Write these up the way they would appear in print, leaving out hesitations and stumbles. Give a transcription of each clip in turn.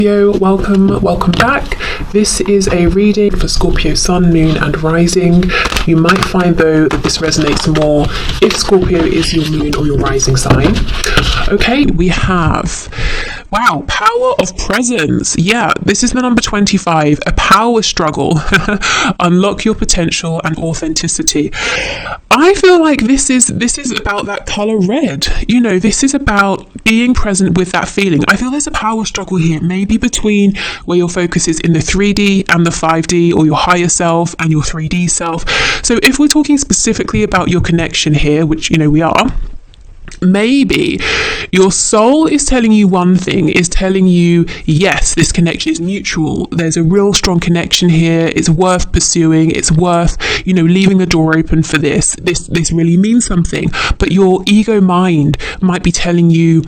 Welcome back. This is a reading for Scorpio Sun, Moon and Rising. You might find though that this resonates more if Scorpio is your moon or your rising sign. Okay, we have, wow, power of presence. Yeah, this is the number 25, a power struggle. Unlock your potential and authenticity. I feel like this is about that color red. You know, this is about being present with that feeling. I feel there's a power struggle here, maybe between where your focus is in the 3D and the 5D, or your higher self and your 3D self. So if we're talking specifically about your connection here, which, you know, we are, maybe your soul is telling you one thing, is telling you, yes, this connection is mutual. There's a real strong connection here. It's worth pursuing. It's worth, you know, leaving the door open for this. This really means something. But your ego mind might be telling you,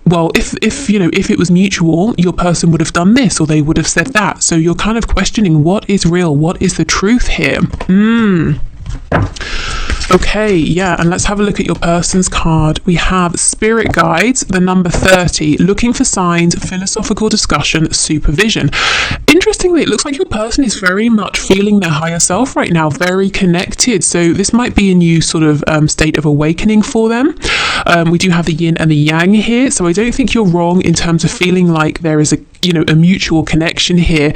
well, if it was mutual, your person would have done this or they would have said that. So you're kind of questioning what is real, what is the truth here. Okay, yeah, and let's have a look at your person's card. We have Spirit Guides, the number 30, looking for signs, philosophical discussion, supervision. Interestingly, it looks like your person is very much feeling their higher self right now, very connected. So this might be a new sort of state of awakening for them. We do have the yin and the yang here, so I don't think you're wrong in terms of feeling like there is a mutual connection here.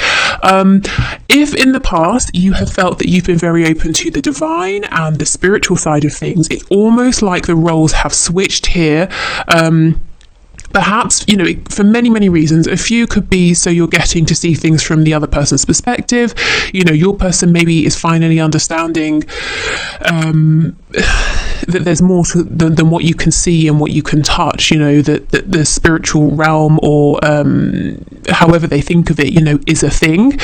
If in the past you have felt that you've been very open to the divine and the spiritual side of things, it's almost like the roles have switched here. Perhaps, for many reasons. A few could be so you're getting to see things from the other person's perspective. Your person maybe is finally understanding that there's more than what you can see and what you can touch, that the spiritual realm, or however they think of it, is a thing.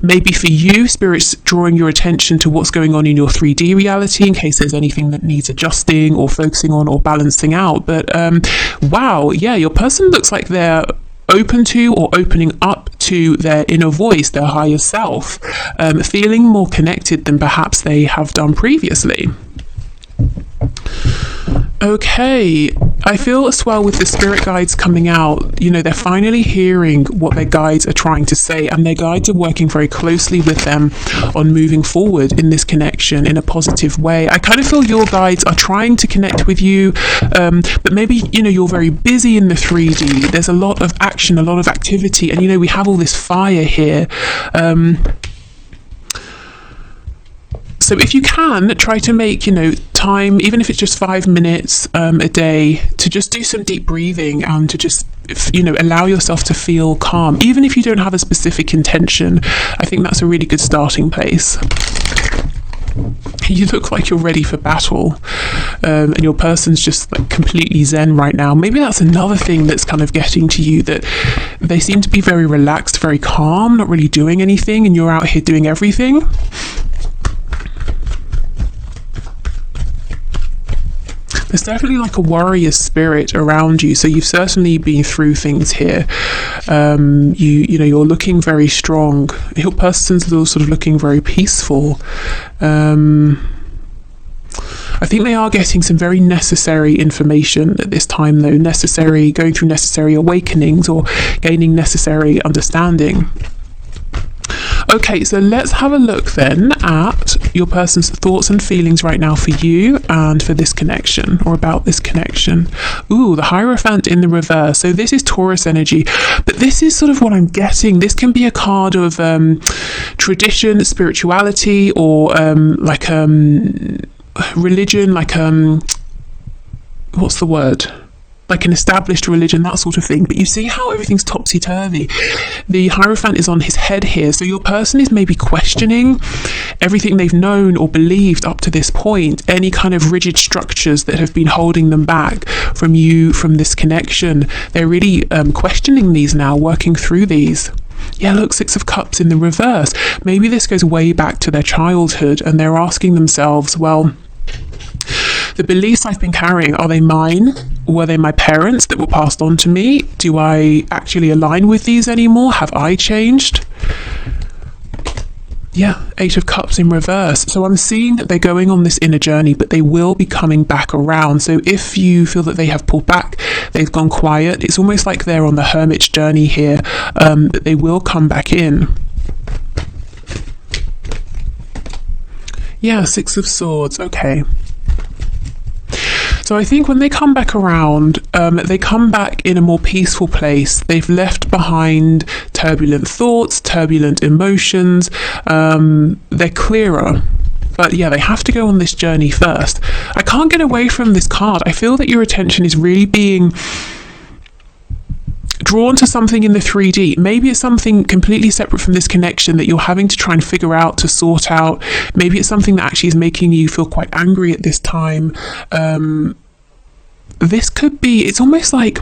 Maybe for you, Spirit's drawing your attention to what's going on in your 3D reality in case there's anything that needs adjusting or focusing on or balancing out. But wow, yeah, your person looks like they're open to or opening up to their inner voice, their higher self, feeling more connected than perhaps they have done previously. Okay, I feel as well with the spirit guides coming out, they're finally hearing what their guides are trying to say, and their guides are working very closely with them on moving forward in this connection in a positive way. I kind of feel your guides are trying to connect with you, but maybe, you're very busy in the 3D. There's a lot of action, a lot of activity, and, we have all this fire here. So if you can, try to make, time, even if it's just 5 minutes a day, to just do some deep breathing and to just, allow yourself to feel calm. Even if you don't have a specific intention, I think that's a really good starting place. You look like you're ready for battle, and your person's just like completely zen right now. Maybe that's another thing that's kind of getting to you, that they seem to be very relaxed, very calm, not really doing anything, and you're out here doing everything. There's definitely like a warrior spirit around you, so you've certainly been through things here. You're looking very strong. Your person's sort of looking very peaceful. I think they are getting some very necessary information at this time, though. Going through necessary awakenings or gaining necessary understanding. Okay, so let's have a look then at your person's thoughts and feelings right now for you and for this connection, or about this connection. Ooh, the Hierophant in the reverse. So this is Taurus energy, but this is sort of what I'm getting. This can be a card of tradition, spirituality, or religion, what's the word? Like an established religion, that sort of thing. But you see how everything's topsy-turvy. The Hierophant is on his head here, so your person is maybe questioning everything they've known or believed up to this point, any kind of rigid structures that have been holding them back from you, from this connection. They're really questioning these now, working through these. Yeah, look, 6 of Cups in the reverse. Maybe this goes way back to their childhood, and they're asking themselves, well, the beliefs I've been carrying, are they mine? Were they my parents that were passed on to me? Do I actually align with these anymore? Have I changed? Yeah, Eight of Cups in reverse. So I'm seeing that they're going on this inner journey, but they will be coming back around. So if you feel that they have pulled back, they've gone quiet, it's almost like they're on the hermit's journey here, but they will come back in. Yeah, Six of Swords, okay. So I think when they come back around, they come back in a more peaceful place. They've left behind turbulent thoughts, turbulent emotions. They're clearer. But yeah, they have to go on this journey first. I can't get away from this card. I feel that your attention is really being drawn to something in the 3D. Maybe it's something completely separate from this connection that you're having to try and figure out, to sort out. Maybe it's something that actually is making you feel quite angry at this time. This could be, it's almost like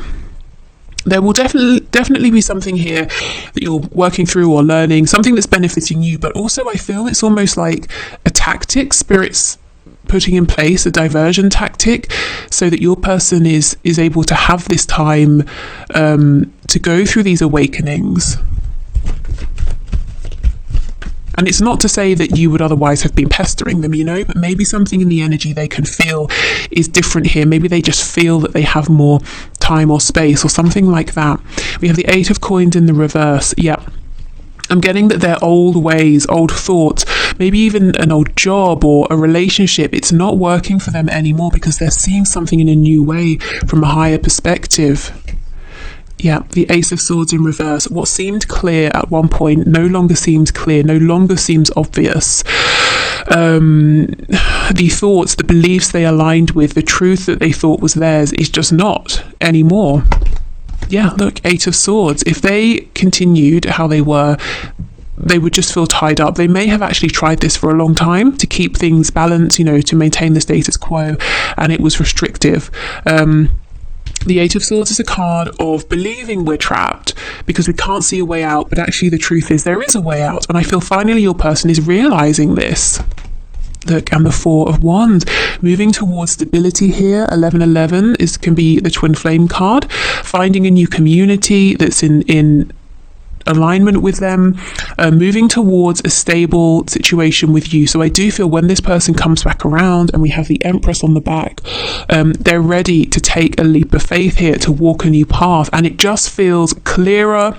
there will definitely be something here that you're working through or learning, something that's benefiting you, but also I feel it's almost like a tactic, spirits putting in place a diversion tactic so that your person is able to have this time to go through these awakenings. And it's not to say that you would otherwise have been pestering them, you know, but maybe something in the energy they can feel is different here. Maybe they just feel that they have more time or space or something like that. We have the Eight of Coins in the reverse. Yeah. I'm getting that their old ways, old thoughts, maybe even an old job or a relationship, it's not working for them anymore because they're seeing something in a new way from a higher perspective. Yeah, the Ace of Swords in reverse. What seemed clear at one point no longer seems clear, no longer seems obvious. The thoughts, the beliefs they aligned with, the truth that they thought was theirs is just not anymore. Yeah, look, Eight of Swords. If they continued how they were, they would just feel tied up. They may have actually tried this for a long time to keep things balanced, you know, to maintain the status quo, and it was restrictive. The Eight of Swords is a card of believing we're trapped because we can't see a way out, but actually the truth is there is a way out, and I feel finally your person is realizing this. Look, and the Four of Wands, moving towards stability here. 1111 can be the twin flame card, finding a new community that's in alignment with them, moving towards a stable situation with you. So I do feel when this person comes back around and we have the Empress on the back, they're ready to take a leap of faith here, to walk a new path, and it just feels clearer.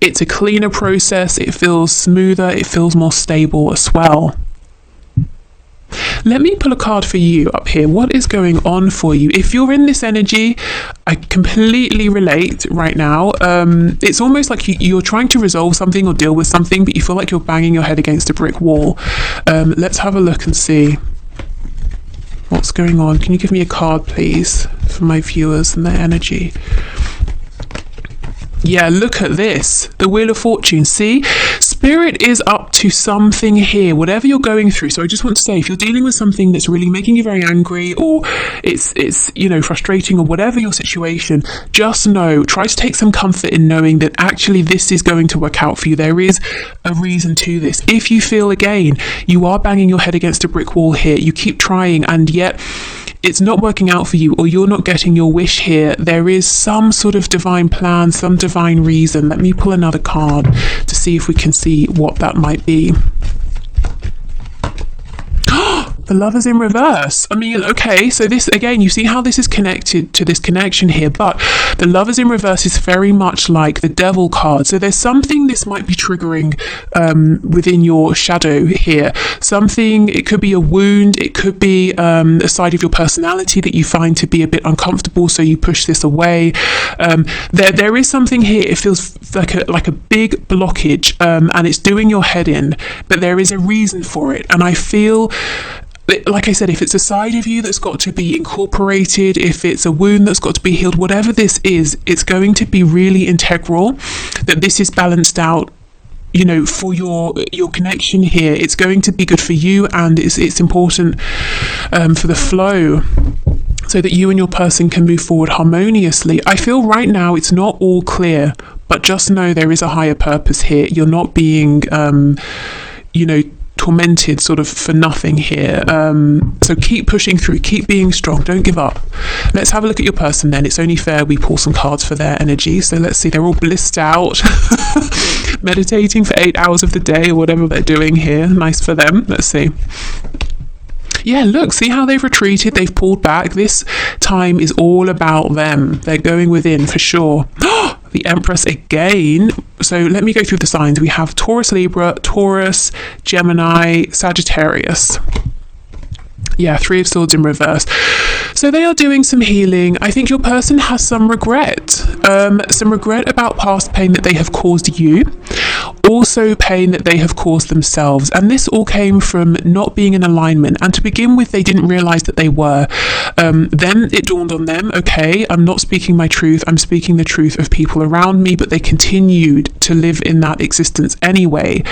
It's a cleaner process, it feels smoother, it feels more stable as well. Let me pull a card for you up here. What is going on for you? If you're in this energy, I completely relate right now. It's almost like you're trying to resolve something or deal with something, but you feel like you're banging your head against a brick wall. Let's have a look and see what's going on. Can you give me a card, please, for my viewers and their energy? Yeah, look at this. The Wheel of Fortune. See? Spirit is up to something here, whatever you're going through. So I just want to say, if you're dealing with something that's really making you very angry, or it's you know, frustrating, or whatever your situation, just know, try to take some comfort in knowing that actually this is going to work out for you. There is a reason to this. If you feel, again, you are banging your head against a brick wall here, you keep trying, and yet it's not working out for you, or you're not getting your wish here, there is some sort of divine plan, some divine reason. Let me pull another card to see if we can see what that might be. The Lovers in reverse. I mean, okay, so this, again, you see how this is connected to this connection here, but the Lovers in reverse is very much like the Devil card. So there's something this might be triggering within your shadow here. Something, it could be a wound, it could be a side of your personality that you find to be a bit uncomfortable, so you push this away. There is something here, it feels like a big blockage, and it's doing your head in, but there is a reason for it, and I feel, like I said, if it's a side of you that's got to be incorporated, if it's a wound that's got to be healed, whatever this is, it's going to be really integral, that this is balanced out, you know, for your connection here. It's going to be good for you, and it's important for the flow, so that you and your person can move forward harmoniously. I feel right now it's not all clear, but just know there is a higher purpose here. You're not being, you know, tormented sort of for nothing here. So keep pushing through, keep being strong, don't give up. Let's have a look at your person then. It's only fair we pull some cards for their energy. So let's see, they're all blissed out, meditating for 8 hours of the day or whatever they're doing here. Nice for them. Let's see. Yeah, look, see how they've retreated, they've pulled back. This time is all about them. They're going within for sure. The Empress again. So let me go through the signs. We have Taurus, Libra, Taurus, Gemini, Sagittarius. Yeah, Three of Swords in reverse. So they are doing some healing. I think your person has some regret about past pain that they have caused you, also pain that they have caused themselves. And this all came from not being in alignment. And to begin with, they didn't realize that they were. Then it dawned on them, okay, I'm not speaking my truth, I'm speaking the truth of people around me, but they continued to live in that existence anyway,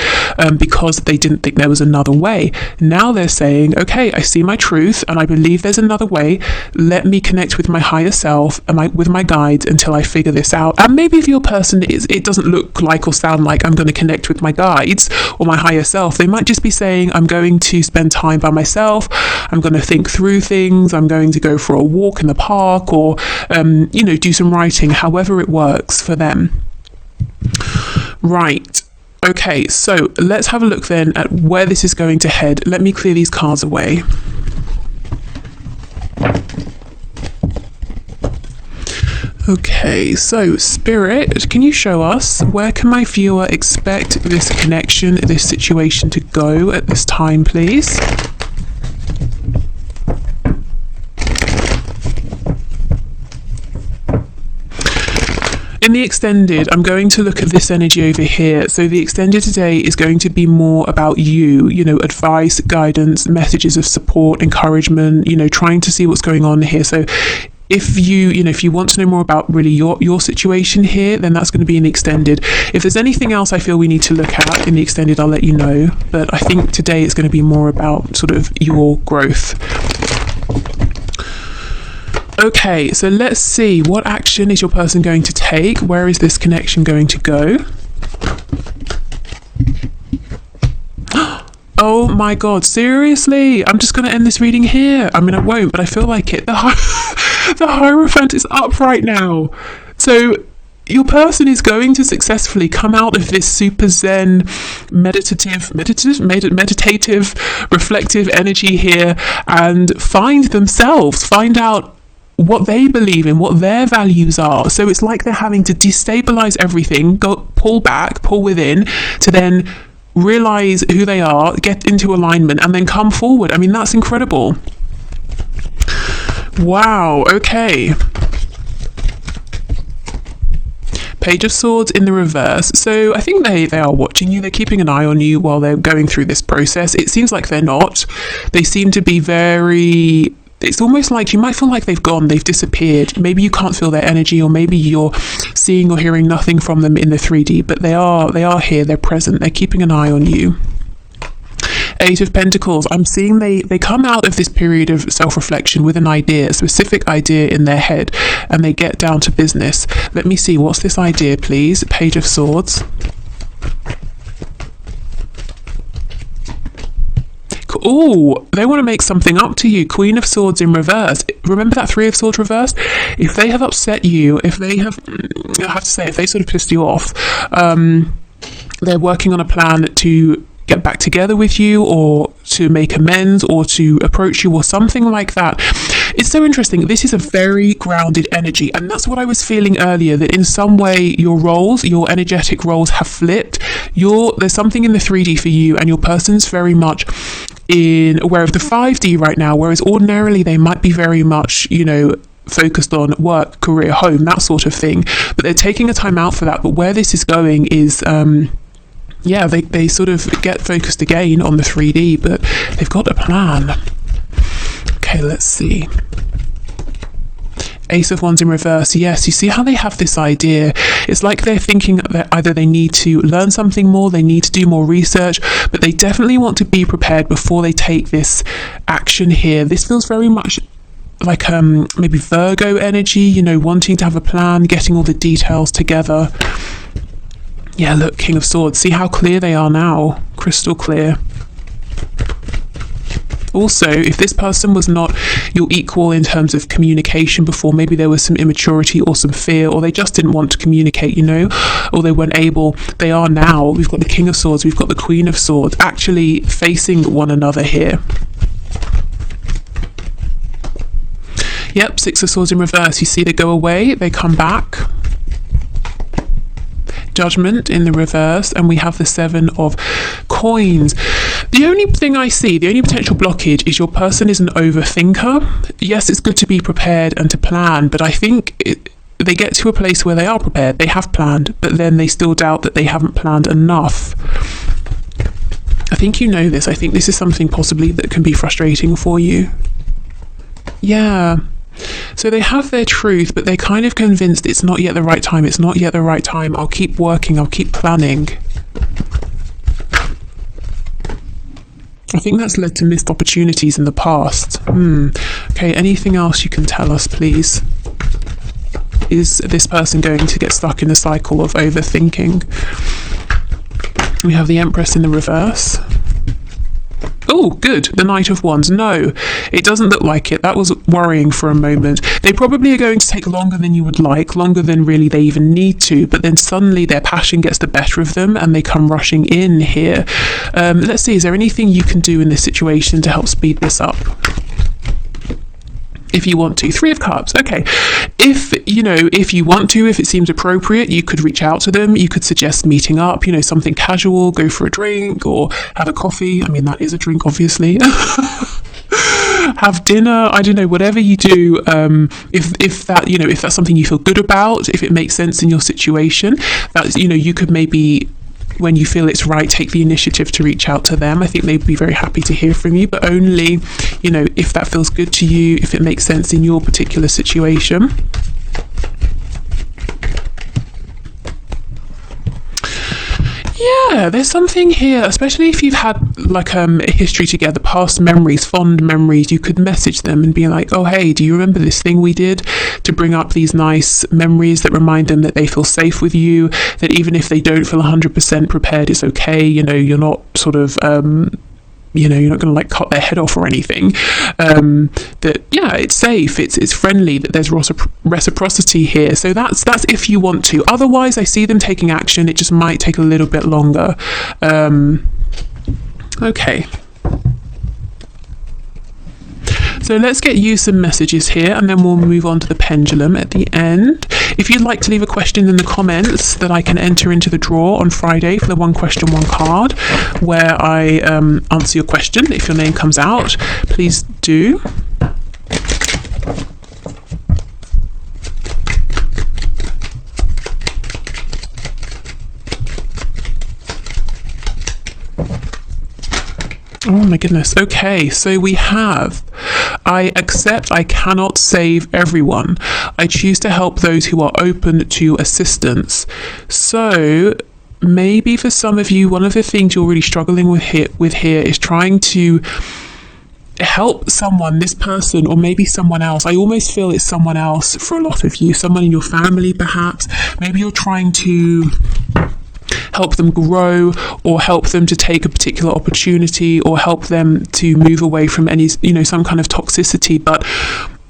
because they didn't think there was another way. Now they're saying, okay, I see my truth and I believe there's another way. Let me connect with my higher self and with my guides until I figure this out. And maybe if your person it doesn't look like or sound like I'm going to connect with my guides or my higher self, they might just be saying, I'm going to spend time by myself, I'm going to think through things, I'm going to go for a walk in the park, or do some writing, however it works for them. Right. Okay, so let's have a look then at where this is going to head. Let me clear these cards away. Okay, so Spirit, can you show us where can my viewer expect this connection, this situation to go at this time, please? In the extended, I'm going to look at this energy over here. So the extended today is going to be more about you, advice, guidance, messages of support, encouragement, trying to see what's going on here. So if you want to know more about really your situation here, then that's going to be in the extended. If there's anything else I feel we need to look at in the extended, I'll let you know. But I think today it's going to be more about sort of your growth. Okay, so let's see, what action is your person going to take? Where is this connection going to go? Oh my god, seriously? I'm just going to end this reading here. I mean, I won't, but I feel like it. The Hierophant is up right now. So your person is going to successfully come out of this super zen, meditative, reflective energy here and find out what they believe in, what their values are. So it's like they're having to destabilize everything, pull back, pull within, to then realize who they are, get into alignment, and then come forward. I mean, that's incredible. Wow, okay. Page of Swords in the reverse. So I think they are watching you. They're keeping an eye on you while they're going through this process. It seems like they're not. They seem to be very... It's almost like you might feel like they've gone, they've disappeared. Maybe you can't feel their energy, or maybe you're seeing or hearing nothing from them in the 3D, but they are here, they're present, they're keeping an eye on you. Eight of Pentacles. I'm seeing they come out of this period of self-reflection with an idea, a specific idea in their head, and they get down to business. Let me see, what's this idea, please? Page of Swords. Oh, they want to make something up to you. Queen of Swords in reverse. Remember that Three of Swords reversed? If they have upset you, if they sort of pissed you off, they're working on a plan to get back together with you, or to make amends, or to approach you, or something like that. It's so interesting. This is a very grounded energy, and that's what I was feeling earlier, that in some way your energetic roles have flipped. There's something in the 3D for you, and your person's very much aware of the 5D right now, whereas ordinarily they might be very much, focused on work, career, home, that sort of thing. But they're taking a time out for that. But where this is going is, they sort of get focused again on the 3D, but they've got a plan. Okay, let's see. Ace of Wands in reverse. Yes, you see how they have this idea. It's like they're thinking that either they need to learn something more, they need to do more research, but they definitely want to be prepared before they take this action here. This feels very much like maybe Virgo energy, wanting to have a plan, getting all the details together. Yeah, look, King of Swords. See how clear they are now? Crystal clear. Also, if this person was not your equal in terms of communication before, maybe there was some immaturity or some fear, or they just didn't want to communicate, you know, or they weren't able. They are now. We've got the King of Swords, we've got the Queen of Swords, actually facing one another here. Yep, Six of Swords in reverse. You see, they go away, they come back. Judgment in the reverse, and we have the Seven of Coins. The only thing I see, the only potential blockage is your person is an overthinker. Yes, it's good to be prepared and to plan, but I think they get to a place where they are prepared, they have planned, but then they still doubt that they haven't planned enough. I think you know this. I think this is something possibly that can be frustrating for you. Yeah. So they have their truth, but they're kind of convinced it's not yet the right time. It's not yet the right time. I'll keep working. I'll keep planning. I think that's led to missed opportunities in the past. Okay, anything else you can tell us, please? Is this person going to get stuck in a cycle of overthinking? We have the Empress in the reverse. Oh, good. The Knight of Wands. No, it doesn't look like it. That was worrying for a moment. They probably are going to take longer than you would like, longer than really they even need to, but then suddenly their passion gets the better of them and they come rushing in here. Let's see, is there anything you can do in this situation to help speed this up? If you want to. Three of Cups. Okay. If you want to, if it seems appropriate, you could reach out to them. You could suggest meeting up, something casual, go for a drink or have a coffee. I mean, that is a drink, obviously. Have dinner. I don't know, whatever you do. If that's something you feel good about, if it makes sense in your situation, that, you could maybe, when you feel it's right, take the initiative to reach out to them. I think they'd be very happy to hear from you, but only, if that feels good to you, if it makes sense in your particular situation. Yeah, there's something here, especially if you've had a history together, past memories, fond memories. You could message them and be like, oh, hey, do you remember this thing we did? To bring up these nice memories that remind them that they feel safe with you, that even if they don't feel 100% prepared, it's okay. You're not sort of, you're not going to cut their head off or anything. That, yeah, it's safe, it's friendly, that there's reciprocity here. So that's if you want to. Otherwise, I see them taking action. It just might take a little bit longer. Okay. So let's get you some messages here, and then we'll move on to the pendulum at the end. If you'd like to leave a question in the comments that I can enter into the draw on Friday for the one question, one card, where I answer your question, if your name comes out, please do. Oh my goodness. Okay, so we have, I accept I cannot save everyone. I choose to help those who are open to assistance. So maybe for some of you, one of the things you're really struggling with here is trying to help someone, this person, or maybe someone else. I almost feel it's someone else for a lot of you, someone in your family perhaps. Maybe you're trying to help them grow, or help them to take a particular opportunity, or help them to move away from any, some kind of toxicity, but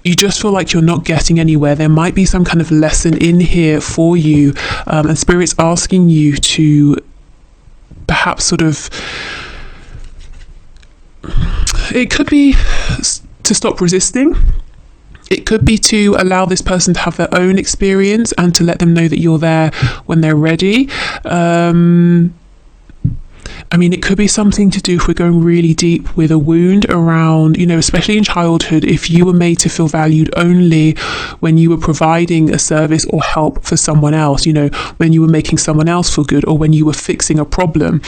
you just feel like you're not getting anywhere. There might be some kind of lesson in here for you, and Spirit's asking you to perhaps sort of, it could be to stop resisting. It could be to allow this person to have their own experience and to let them know that you're there when they're ready. It could be something to do, if we're going really deep, with a wound around, especially in childhood, if you were made to feel valued only when you were providing a service or help for someone else, when you were making someone else feel good, or when you were fixing a problem.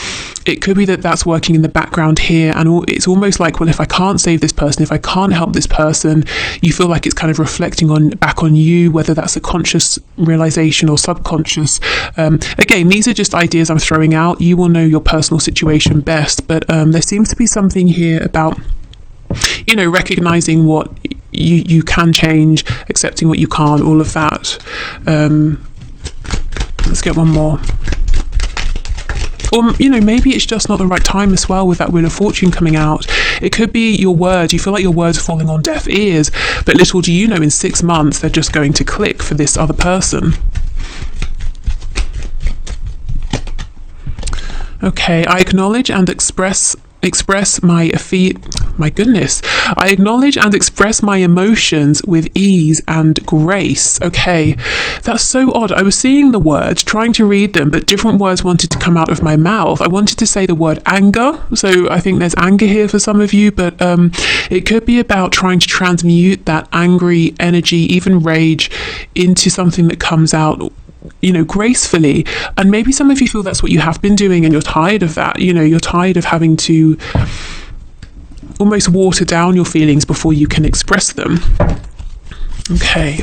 It could be that that's working in the background here, and it's almost like, well, if I can't save this person, if I can't help this person, you feel like it's kind of reflecting back on you, whether that's a conscious realization or subconscious. Again, these are just ideas I'm throwing out. You will know your personal situation best, but there seems to be something here about recognizing what you can change, accepting what you can't, all of that. Let's get one more. Or maybe it's just not the right time as well, with that Wheel of Fortune coming out. It could be your words. You feel like your words are falling on deaf ears, but little do you know, in 6 months, they're just going to click for this other person. Okay, I acknowledge and express my I acknowledge and express my emotions with ease and grace. Okay, that's so odd. I was seeing the words, trying to read them, but different words wanted to come out of my mouth. I wanted to say the word anger, so I think there's anger here for some of you, but it could be about trying to transmute that angry energy, even rage, into something that comes out, you know, gracefully. And maybe some of you feel that's what you have been doing and you're tired of that. You know, you're tired of having to almost water down your feelings before you can express them. Okay.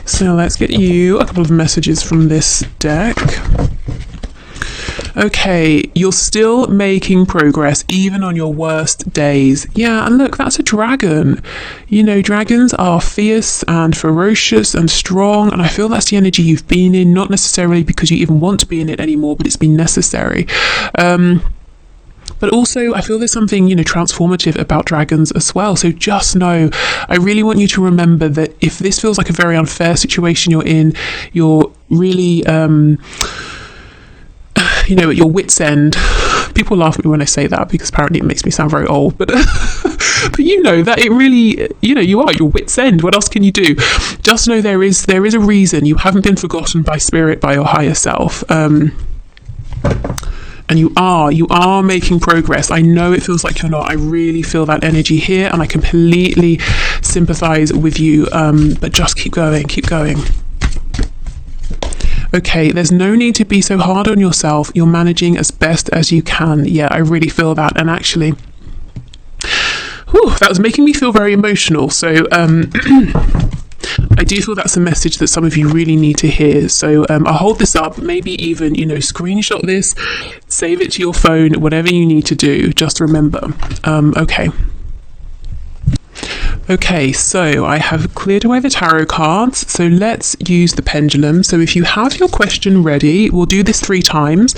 So let's get you a couple of messages from this deck. Okay, you're still making progress even on your worst days. Yeah, and look, that's a dragon. You know, dragons are fierce and ferocious and strong, and I feel that's the energy you've been in, not necessarily because you even want to be in it anymore, but it's been necessary. But also, I feel there's something, you know, transformative about dragons as well. So just know, I really want you to remember that if this feels like a very unfair situation you're in, you're really... you know, at your wit's end. People laugh at me when I say that because apparently it makes me sound very old, but but you know that it really, you know, you are at your wit's end. What else can you do? Just know there is a reason. You haven't been forgotten by spirit, by your higher self, and you are making progress. I know it feels like you're not. I really feel that energy here, and I completely sympathize with you, but just keep going. Okay, there's no need to be so hard on yourself. You're managing as best as you can. Yeah, I really feel that. And actually, that was making me feel very emotional. So I do feel that's a message that some of you really need to hear. So I'll hold this up, maybe even, you know, screenshot this, save it to your phone, whatever you need to do. Just remember. Okay, so I have cleared away the tarot cards, so let's use the pendulum. So if you have your question ready, we'll do this 3 times.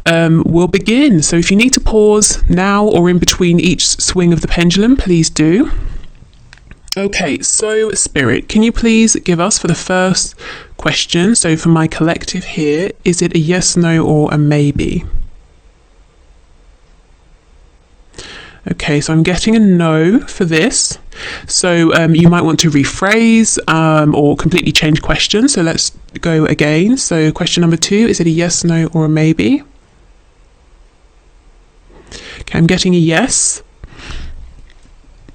We'll begin. So if you need to pause now or in between each swing of the pendulum, please do. Okay, so Spirit, can you please give us for the first question, so for my collective here, is it a yes, no, or a maybe? Okay, so I'm getting a no for this. So you might want to rephrase or completely change question. So let's go again. So question number 2, is it a yes, no, or a maybe? Okay, I'm getting a yes.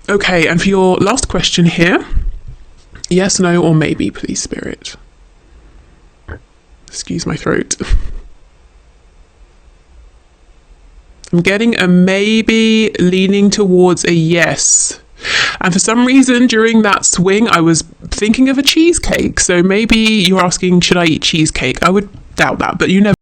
Okay, and for your last question here, yes, no, or maybe, please, Spirit. Excuse my throat. I'm getting a maybe leaning towards a yes. And for some reason during that swing, I was thinking of a cheesecake. So maybe you're asking, should I eat cheesecake? I would doubt that, but you never